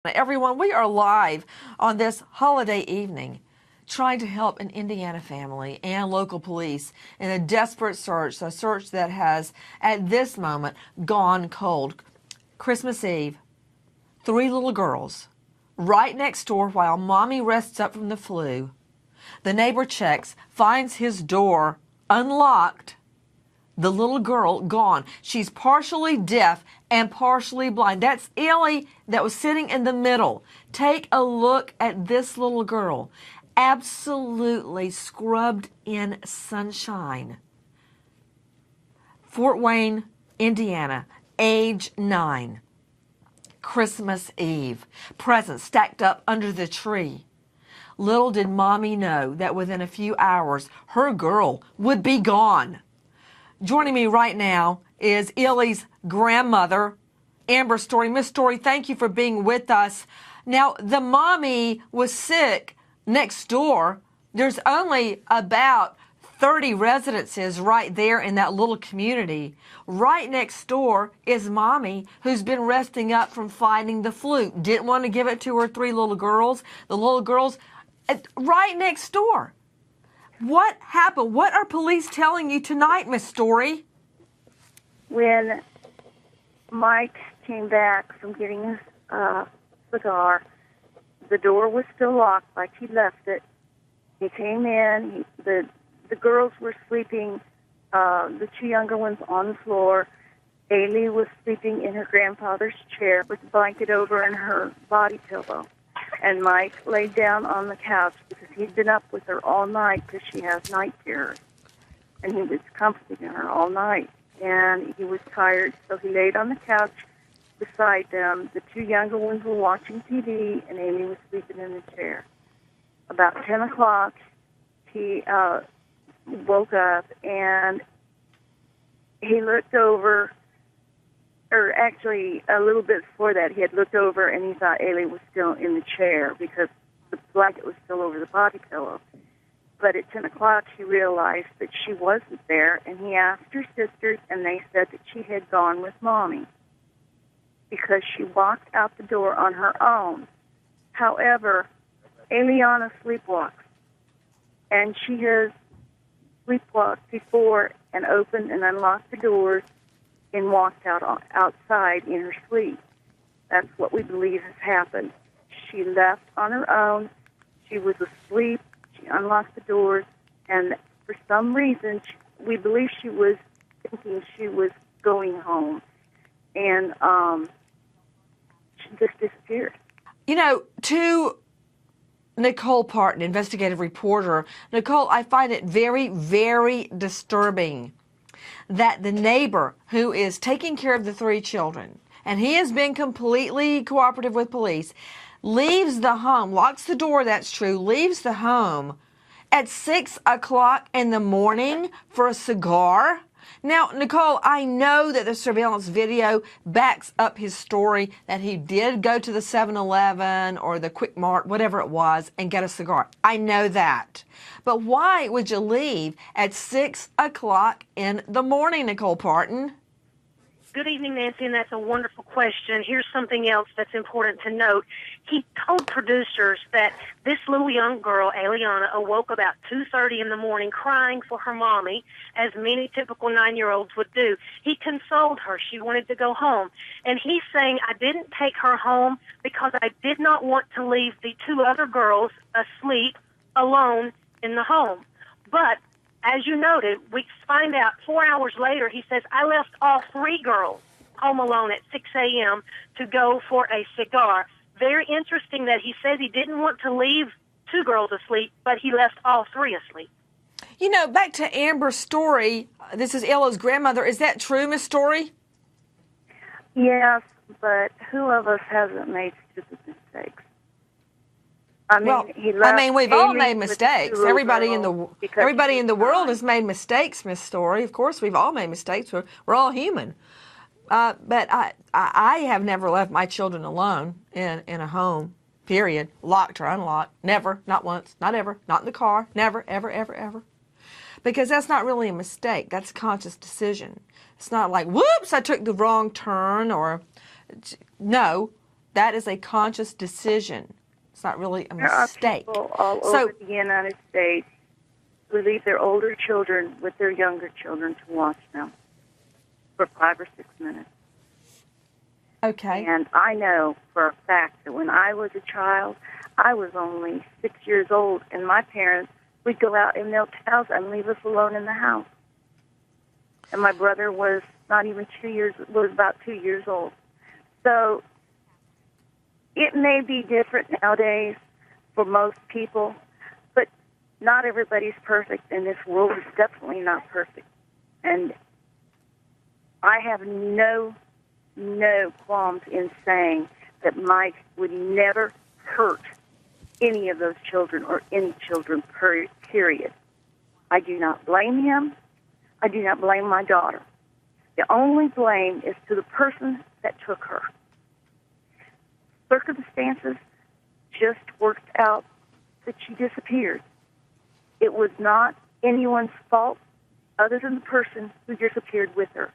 Everyone, we are live on this holiday evening trying to help an Indiana family and local police in a desperate search, a search that has, at this moment, gone cold. Christmas Eve, 3 little girls, right next door while mommy rests up from the flu. The neighbor checks, finds his door unlocked. The little girl gone. She's partially deaf and partially blind. That's Ellie that was sitting in the middle. Take a look at this little girl. Absolutely scrubbed in sunshine. Fort Wayne, Indiana, age 9. Christmas Eve. Presents stacked up under the tree. Little did mommy know that within a few hours, her girl would be gone. Joining me right now is Ellie's grandmother, Amber Story. Miss Story, thank you for being with us. Now, the mommy was sick next door. There's only about 30 residences right there in that little community. Right next door is mommy, who's been resting up from fighting the flu. Didn't want to give it to her 3 little girls. The little girls right next door. What happened? What are police telling you tonight, Miss Story? When Mike came back from getting his cigar, the door was still locked like he left it. He came in. The girls were sleeping, the 2 younger ones on the floor. Ailey was sleeping in her grandfather's chair with a blanket over and her body pillow. And Mike laid down on the couch because he'd been up with her all night because she has night terrors. And he was comforting her all night. And he was tired, so he laid on the couch beside them. The 2 younger ones were watching TV, and Amy was sleeping in the chair. About 10 o'clock, he woke up, and he looked over. Or actually, a little bit before that, he had looked over and he thought Ailey was still in the chair because the blanket was still over the body pillow. But at 10 o'clock, he realized that she wasn't there, and he asked her sisters, and they said that she had gone with Mommy because she walked out the door on her own. However, Eliana sleepwalks, and she has sleepwalked before and opened and unlocked the doors and walked outside in her sleep. That's what we believe has happened. She left on her own. She was asleep. She unlocked the doors, and for some reason, we believe she was thinking she was going home, and she just disappeared. You know, to Nicole Parton, investigative reporter, Nicole, I find it very, very disturbing that the neighbor who is taking care of the 3 children, and he has been completely cooperative with police, leaves the home, locks the door, that's true, leaves the home at 6 o'clock in the morning for a cigar. Now, Nicole, I know that the surveillance video backs up his story that he did go to the 7-Eleven or the Quick Mart, whatever it was, and get a cigar. I know that. But why would you leave at 6 o'clock in the morning, Nicole Parton? Good evening, Nancy, and that's a wonderful question. Here's something else that's important to note. He told producers that this little young girl, Eliana, awoke about 2:30 in the morning crying for her mommy, as many typical 9-year-olds would do. He consoled her. She wanted to go home. And he's saying, I didn't take her home because I did not want to leave the 2 other girls asleep alone in the home. But as you noted, we find out 4 hours later, he says, I left all 3 girls home alone at 6 a.m. to go for a cigar. Very interesting that he says he didn't want to leave 2 girls asleep, but he left all 3 asleep. You know, back to Amber's story, this is Ella's grandmother. Is that true, Miss Story? Yes, but who of us hasn't made stupid mistakes? We've all made mistakes. Everybody in the world has made mistakes, Miss Story. Of course, we've all made mistakes. We're all human. But I have never left my children alone in a home, period, locked or unlocked. Never, not once, not ever, not in the car, never, ever, ever, ever. Because that's not really a mistake. That's a conscious decision. It's not like, whoops, I took the wrong turn, or no. That is a conscious decision. It's not really a There are mistake. people all So- over the United States who leave their older children with their younger children to watch them for 5 or 6 minutes. Okay. And I know for a fact that when I was a child, I was only 6 years old, and my parents would go out and milk cows and leave us alone in the house. And my brother was not even 2 years, was about 2 years old. So it may be different nowadays for most people, but not everybody's perfect, and this world is definitely not perfect. And I have no qualms in saying that Mike would never hurt any of those children or any children, period. I do not blame him. I do not blame my daughter. The only blame is to the person that took her. Circumstances just worked out that she disappeared. It was not anyone's fault other than the person who disappeared with her.